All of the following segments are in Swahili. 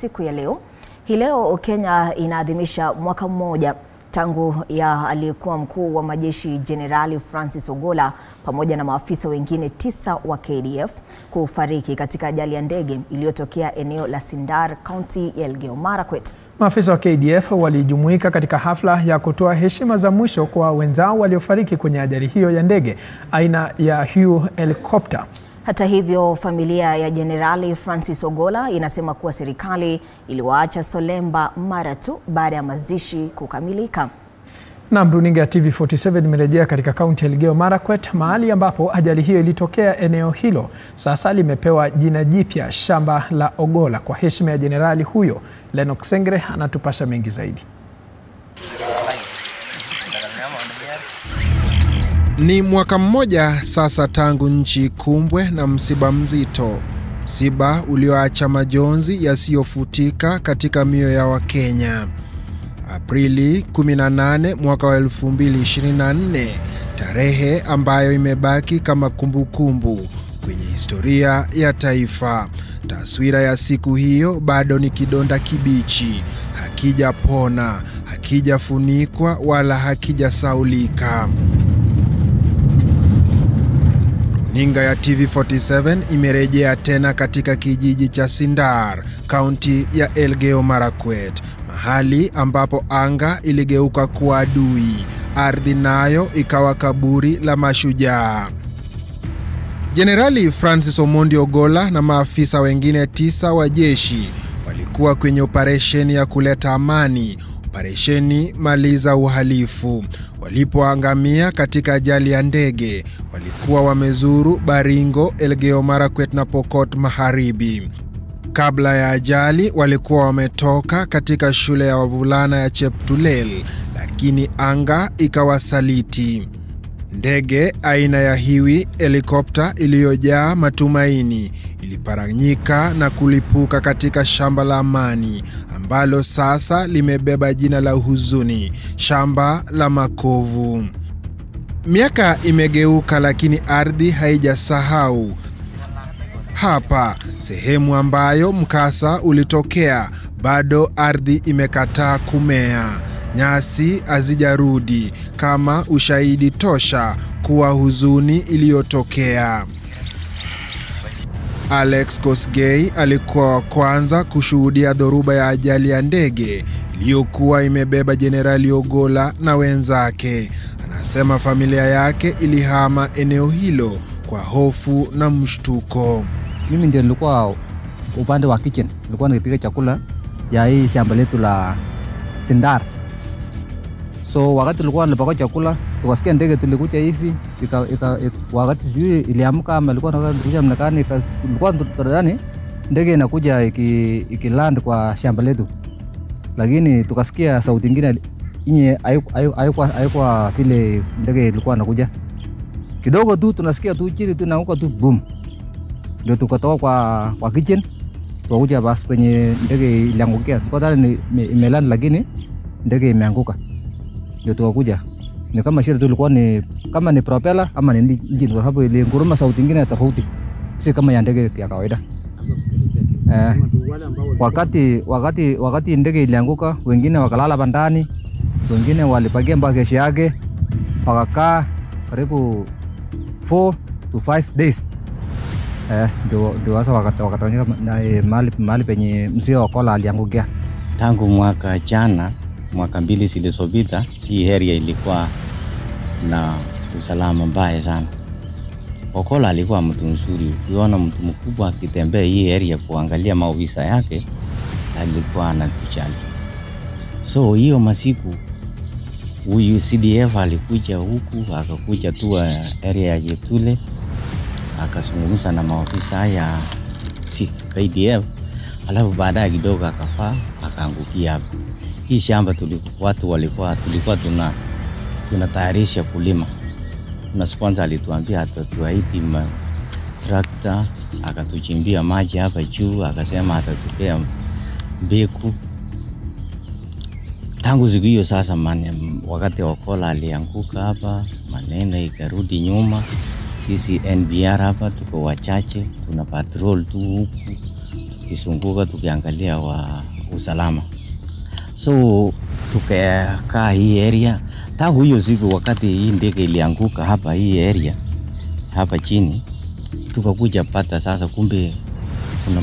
siku ya leo. Hii leo Kenya inaadhimisha mwaka mmoja tangu ya aliyekuwa mkuu wa majeshi Jenerali Francis Ogolla pamoja na maafisa wengine 9 wa KDF kufariki katika ajali ya ndege iliyotokea eneo la Sindar, kaunti ya Elgeyo Marakwet. Maafisa wa KDF walijumuika katika hafla ya kutoa heshima za mwisho kwa wenzao waliofariki kwenye ajali hiyo ya ndege aina ya Hugh helicopter. Hata hivyo, familia ya Jenerali Francis Ogolla inasema kuwa serikali iliwaacha solemba mara tu baada ya mazishi kukamilika. Na runinga ya TV47 imerejea katika kaunti ya Elgeyo Marakwet, mahali ambapo ajali hiyo ilitokea. Eneo hilo sasa limepewa jina jipya, shamba la Ogolla, kwa heshima ya jenerali huyo. Lennox Sengre anatupasha mengi zaidi. Ni mwaka mmoja sasa tangu nchi kumbwe na msiba mzito. Msiba ulioacha majonzi yasiyofutika katika mioyo ya Wakenya. Aprili 18 mwaka wa 2024, tarehe ambayo imebaki kama kumbukumbu kwenye historia ya taifa. Taswira ya siku hiyo bado ni kidonda kibichi, hakijapona, hakijafunikwa wala hakijasaulika. Runinga ya TV47 imerejea tena katika kijiji cha Sindar, kaunti ya Elgeyo Marakwet, mahali ambapo anga iligeuka kuwa adui, ardhi nayo ikawa kaburi la mashujaa. Jenerali Francis Omondi Ogolla na maafisa wengine 9 wa jeshi walikuwa kwenye operesheni ya kuleta amani, operesheni Maliza Uhalifu. Walipoangamia katika ajali ya ndege, walikuwa wamezuru Baringo, Elgeyo Marakwet na Pokot Magharibi. Kabla ya ajali walikuwa wametoka katika shule ya wavulana ya Cheptulel, lakini anga ikawasaliti. Ndege aina ya Hugh helicopter iliyojaa matumaini iliparanyika na kulipuka katika shamba la amani ambalo sasa limebeba jina la huzuni, shamba la makovu. Miaka imegeuka lakini ardhi haijasahau. Hapa, sehemu ambayo mkasa ulitokea, bado ardhi imekataa kumea. Nyasi hazijarudi, kama ushahidi tosha kuwa huzuni iliyotokea. Alex Kosgei alikuwa wa kwanza kushuhudia dhoruba ya ajali ya ndege iliyokuwa imebeba Jenerali Ogolla na wenzake. Anasema familia yake ilihama eneo hilo kwa hofu na mshtuko. Mimi ndio nilikuwa upande wa kitchen, nilikuwa nikipika chakula ya hii shamba letu la Sindar. So wakati tulikuwa tunapika chakula, tukasikia ndege tulikuja hivi, wakati sijui iliamka ama ilikuwa inakuja mnakani, tulikuwa tunadhani ndege inakuja ikiland kwa shamba letu. Lakini tukasikia sauti nyingine yenye haikuwa vile ndege ilikuwa inakuja. Kidogo tu tunasikia tu chini tunaanguka tu boom. Ndio tukatoka kwa kitchen, tukakuja basi kwenye ndege iliangukia. Tukadhani imeland lakini ndege imeanguka. Ndio tukakuja. Ni kama shida tu ilikuwa ni kama ni propeller ama ni engine, kwa sababu ile nguruma sauti nyingine tofauti. Si kama ya ndege ya kawaida. Wakati ndege ilianguka, wengine wakalala bandani, wengine walipakia mpaka kesho yake, wakakaa karibu 4 to 5 days. Ndio sasa wakatawanyika mahali penye mzee Ogolla aliangukia. Tangu mwaka jana, mwaka 2 zilizopita, hii area ilikuwa na usalama mbaya sana. Ogolla alikuwa mtu mzuri. Ukiona mtu mkubwa akitembea hii area kuangalia maofisa yake, alikuwa anatujali. So hiyo masiku huyu CDF alikuja huku, akakuja tu area ya Jetule, akazungumza na maofisa ya KDF, alafu baadaye kidogo akafa, akaangukia hapo. Hii shamba tulikuwa tunatayarisha kulima. Na sponsor alituambia atatuahidi trakta, akatuchimbia maji hapa juu, akasema atatupea mbegu. Tangu siku hiyo sasa, wakati Ogolla alianguka hapa, maneno ikarudi nyuma. Sisi NBR hapa tuko wachache, tuna patrol tu huku tukisunguka tukiangalia wa usalama. So tukakaa hii area tangu hiyo siku wakati hii ndege ilianguka hapa hii area hapa chini, tukakuja pata sasa kumbe kuna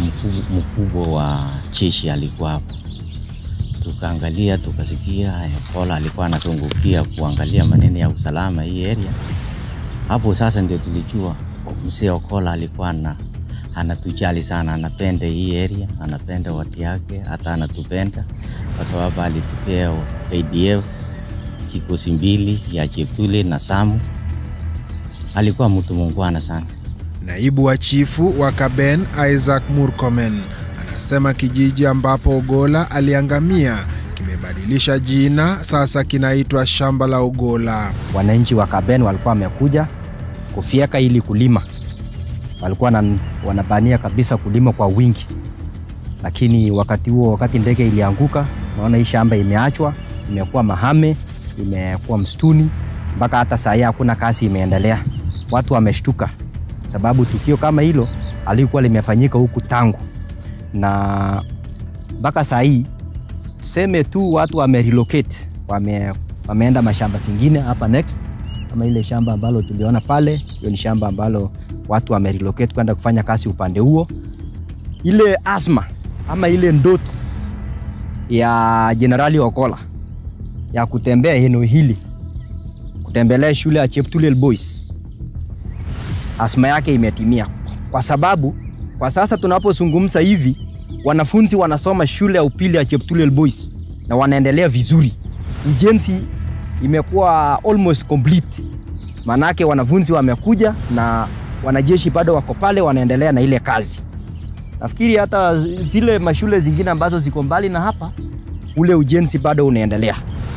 mkubwa wa jeshi alikuwa hapo. Tukaangalia tukasikia Ogolla alikuwa anazungukia kuangalia maneno ya usalama hii area. Hapo sasa ndio tulijua mzee Ogolla alikuwa anatujali sana, anapenda hii area, anapenda watu yake, hata anatupenda kwa sababu alitupea ADF kikosi mbili ya Cheptule na Samu. Alikuwa mtu muungwana sana. Naibu wa chifu wa Kaben Isaac Murkomen anasema kijiji ambapo Ogolla aliangamia kimebadilisha jina, sasa kinaitwa shamba la Ogolla. Wananchi wa Kaben walikuwa wamekuja kufyeka ili kulima. Walikuwa wanabania kabisa kulima kwa wingi. Lakini wakati huo, wakati ndege ilianguka, naona hii shamba imeachwa, imekuwa mahame, imekuwa msituni, mpaka hata saa hii hakuna kazi imeendelea. Watu wameshtuka sababu tukio kama hilo alikuwa limefanyika huku tangu, na mpaka saa hii seme tu watu wamerelocate, wameenda mashamba zingine hapa next, kama ile shamba ambalo tuliona pale, hiyo ni shamba ambalo watu wamerelocate kwenda kufanya kazi upande huo. Ile asma ama ile ndoto ya Generali Ogolla ya kutembea eneo hili, kutembelea shule ya Cheptule Boys, asma yake imetimia, kwa sababu kwa sasa tunapozungumza hivi wanafunzi wanasoma shule ya upili ya Cheptule Boys na wanaendelea vizuri. Ujenzi imekuwa almost complete. Manake wanafunzi wamekuja na wanajeshi bado wako pale wanaendelea na ile kazi. Nafikiri hata zile mashule zingine ambazo ziko mbali na hapa, ule ujenzi bado unaendelea.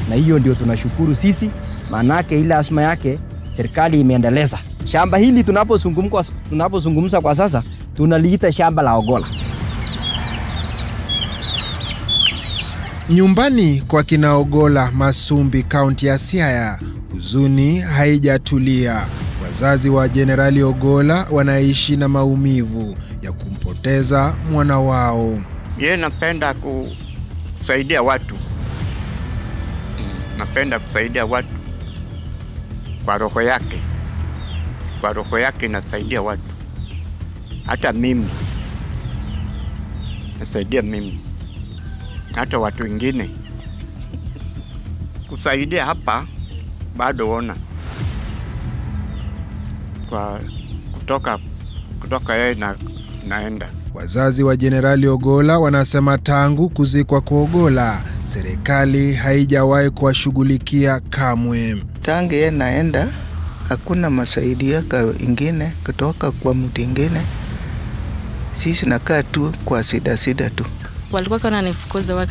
Na hiyo ndio tunashukuru sisi, manake ile asma yake serikali imeendeleza. Shamba hili tunapozungumza kwa sasa tunaliita shamba la Ogolla. Nyumbani kwa kina Ogolla Masumbi, kaunti ya Siaya, huzuni haijatulia. Wazazi wa Jenerali Ogolla wanaishi na maumivu ya kumpoteza mwana wao. Yeye napenda kusaidia watu. Napenda kusaidia watu kwa roho yake. Kwa roho yake nasaidia watu. Hata mimi nasaidia mimi. Hata watu wengine kusaidia hapa bado ona. Kwa kutoka yeye naenda. Wazazi wa Jenerali Ogolla wanasema tangu kuzikwa kwa Ogolla, serikali haijawahi kuwashughulikia kamwe. Tangu yeye naenda, hakuna masaidia ingine kutoka kwa mtu ingine. Sisi nakaa tu kwa sida tu. Walikuwa kana nifukuza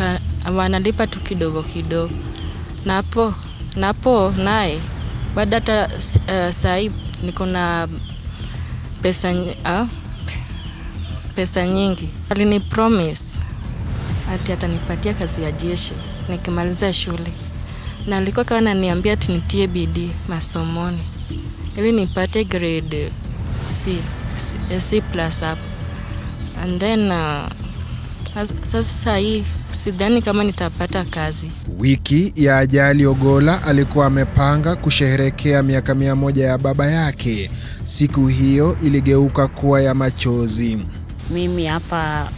wanalipa tu kidogo kidogo. Napo naye baada hata sai niko na pesa nyingi. Alini promise ati atanipatia kazi ya jeshi nikimaliza shule. Na alikuwa kana niambia ati nitie bidii masomoni ili nipate grade C+ up. And then sasa hii sidhani kama nitapata kazi. Wiki ya ajali Ogolla alikuwa amepanga kusherehekea miaka 100 ya baba yake. Siku hiyo iligeuka kuwa ya machozi. Mimi hapa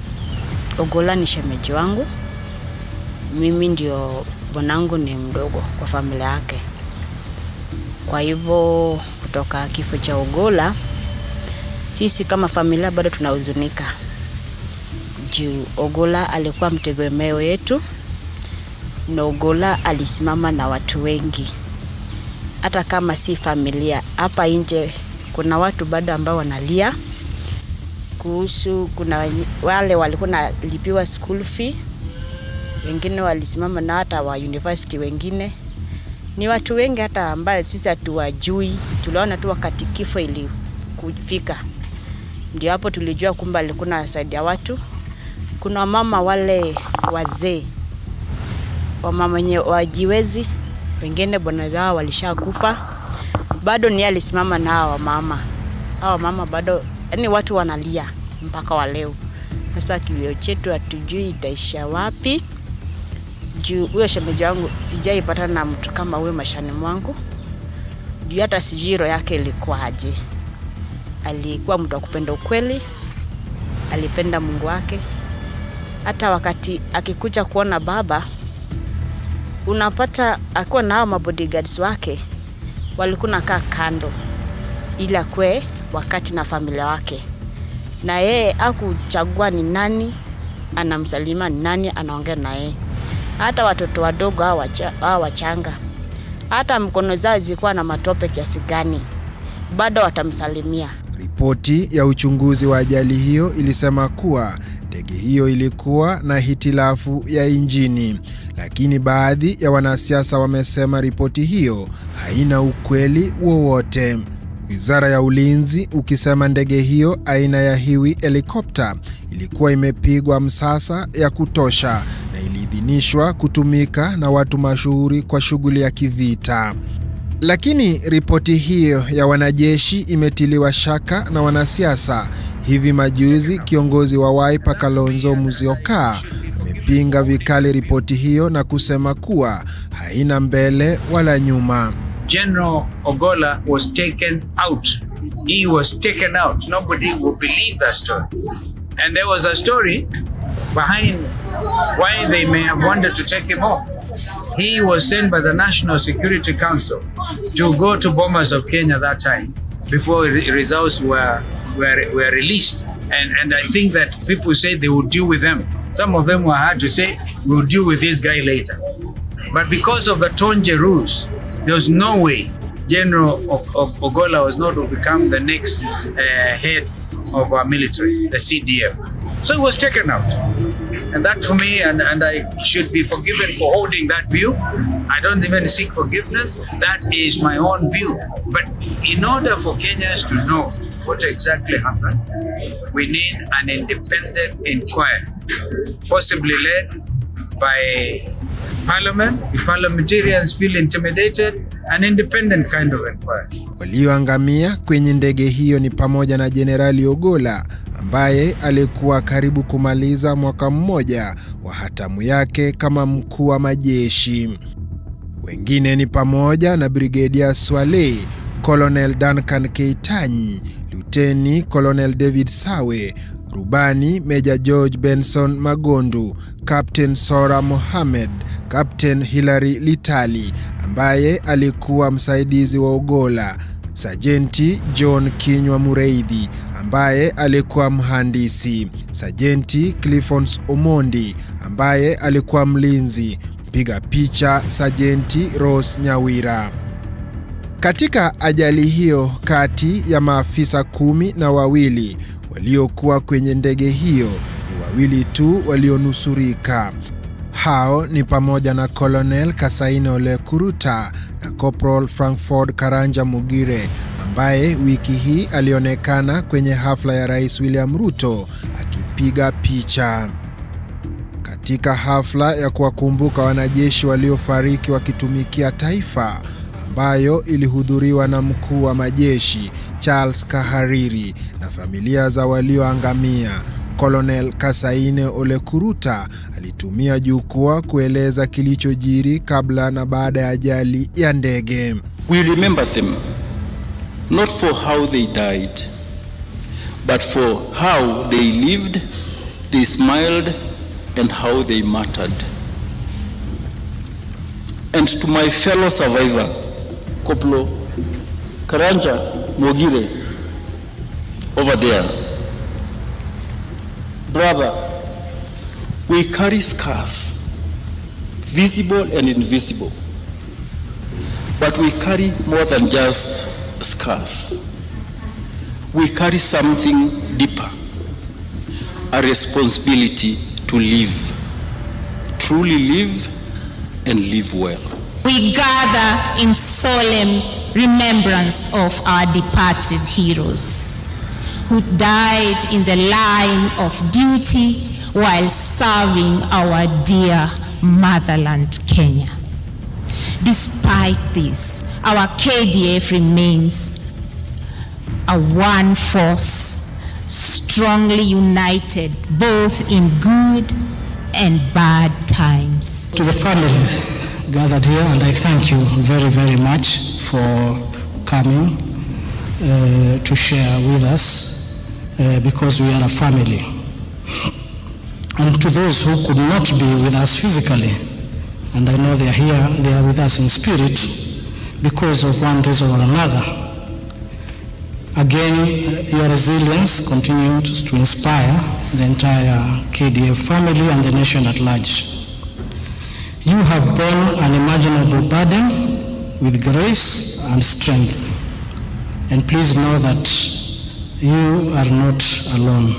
Ogolla ni shemeji wangu. Mimi ndio bwanangu ni mdogo kwa familia yake. Kwa hivyo kutoka kifo cha Ogolla, sisi kama familia bado tunahuzunika. Juu Ogolla alikuwa mtegemeo yetu, na Ogolla alisimama na watu wengi. Hata kama si familia, hapa nje kuna watu bado ambao wanalia kuhusu, kuna wale walikuwa nalipiwa school fee, wengine walisimama na hata wa university, wengine ni watu wengi hata ambao sisi hatuwajui. Tuliona tu wakati kifo ili kufika, ndio hapo tulijua kumbe alikuwa anasaidia watu. Kuna mama wale wazee, wamama wenye wajiwezi, wengine bwana zao walishakufa, bado ni alisimama na hao mama. Hao mama bado, yani watu wanalia mpaka wa leo. Sasa kilio chetu hatujui itaisha wapi. Juu huyo shemeji wangu sijaipata na mtu kama huyo mashani mwangu. Juu hata sijui roho yake ilikuwa aje. Alikuwa mtu wa kupenda ukweli, alipenda Mungu wake. Hata wakati akikuja kuona baba, unapata akuwa na hao mabodyguards wake walikuwa nakaa kando ila kwe wakati na familia wake. Na yeye hakuchagua ni nani anamsalima, ni nani anaongea na yeye. Hata watoto wadogo hao wachanga, hata mkono zao zilikuwa na matope kiasi gani, bado watamsalimia. Ripoti ya uchunguzi wa ajali hiyo ilisema kuwa ndege hiyo ilikuwa na hitilafu ya injini, lakini baadhi ya wanasiasa wamesema ripoti hiyo haina ukweli wowote. Wizara ya Ulinzi ukisema ndege hiyo aina ya Hiwi helikopta ilikuwa imepigwa msasa ya kutosha na iliidhinishwa kutumika na watu mashuhuri kwa shughuli ya kivita. Lakini ripoti hiyo ya wanajeshi imetiliwa shaka na wanasiasa. Hivi majuzi kiongozi wa Wiper Kalonzo Musyoka amepinga vikali ripoti hiyo na kusema kuwa haina mbele wala nyuma. General Ogolla was taken out. He was taken out. Nobody will believe that story. And there was a story behind why they may have wanted to take him off. He was sent by the National Security Council to go to Bomas of Kenya that time before results were released. And I think that people said they would deal with them. Some of them were hard to say, we'll deal with this guy later. But because of the Tonje rules, there was no way General Ogolla was not to become the next head of our military, the CDF. So he was taken out. And that for me, and I should be forgiven for holding that view. I don't even seek forgiveness. That is my own view. But in order for Kenyans to know what exactly happened, we need an independent inquiry, possibly led by Parliament. If parliamentarians feel intimidated, an independent kind of inquiry. Walioangamia kwenye ndege hiyo ni pamoja na Jenerali Ogolla ambaye alikuwa karibu kumaliza mwaka mmoja wa hatamu yake kama mkuu wa majeshi. Wengine ni pamoja na Brigadier Swale, Colonel Duncan Keitany, Luteni Colonel David Sawe, Rubani Major George Benson Magondu, Captain Sora Mohamed, Captain Hilary Litali ambaye alikuwa msaidizi wa Ogolla, Sajenti John Kinywa Mureithi ambaye alikuwa mhandisi, Sajenti Cliffons Omondi ambaye alikuwa mlinzi, mpiga picha Sajenti Rose Nyawira. Katika ajali hiyo, kati ya maafisa 12 waliokuwa kwenye ndege hiyo, ni 2 tu walionusurika. Hao ni pamoja na Colonel Kasaine Ole Kuruta na Corporal Frankford Karanja Mugire ambaye wiki hii alionekana kwenye hafla ya Rais William Ruto akipiga picha. Katika hafla ya kuwakumbuka wanajeshi waliofariki wakitumikia taifa ambayo ilihudhuriwa na mkuu wa majeshi Charles Kahariri na familia za walioangamia, Colonel Kasaine Ole Kuruta alitumia jukwaa kueleza kilichojiri kabla na baada ya ajali ya ndege. We remember them not for how they died, but for how they lived, they smiled, and how they mattered. And to my fellow survivor, Koplo Karanja Mogire over there, brother, we carry scars, visible and invisible, but we carry more than just scars. We carry something deeper, a responsibility to live, truly live and live well. We gather in solemn remembrance of our departed heroes who died in the line of duty while serving our dear motherland, Kenya. Despite this, our KDF remains a one force, strongly united, both in good and bad times. To the families gathered here, and I thank you very, very much for coming to share with us because we are a family. And to those who could not be with us physically, and I know they are here, they are with us in spirit because of one reason or another. Again, your resilience continues to inspire the entire KDF family and the nation at large. You have borne an unimaginable burden with grace and strength. And please know that you are not alone.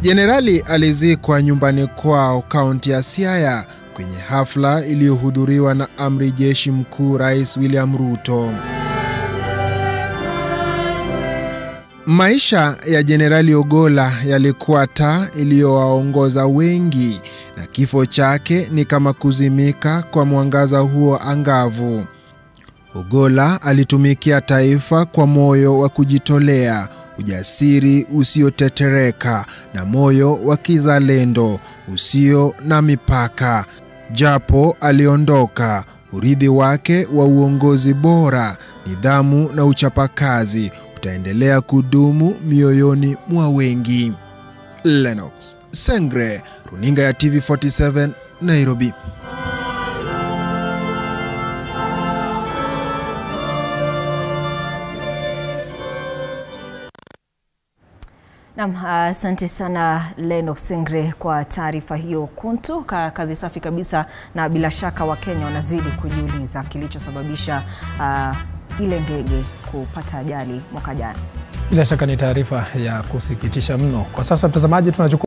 Jenerali alizikwa nyumbani kwao kaunti ya Siaya kwenye hafla iliyohudhuriwa na Amri Jeshi Mkuu Rais William Ruto. Maisha ya Jenerali Ogolla yalikuwa taa iliyowaongoza wengi, na kifo chake ni kama kuzimika kwa mwangaza huo angavu. Ogolla alitumikia taifa kwa moyo wa kujitolea, ujasiri usiotetereka na moyo wa kizalendo usio na mipaka. Japo aliondoka, urithi wake wa uongozi bora, nidhamu na uchapakazi utaendelea kudumu mioyoni mwa wengi. Lennox Sengre, runinga ya TV47, Nairobi. Asante sana Lennox Sengre kwa taarifa hiyo kuntu. Kazi safi kabisa, na bila shaka Wakenya wanazidi kujiuliza kilichosababisha ile ndege kupata ajali mwaka jana. Bila shaka ni taarifa ya kusikitisha mno. Kwa sasa mtazamaji, tunachukua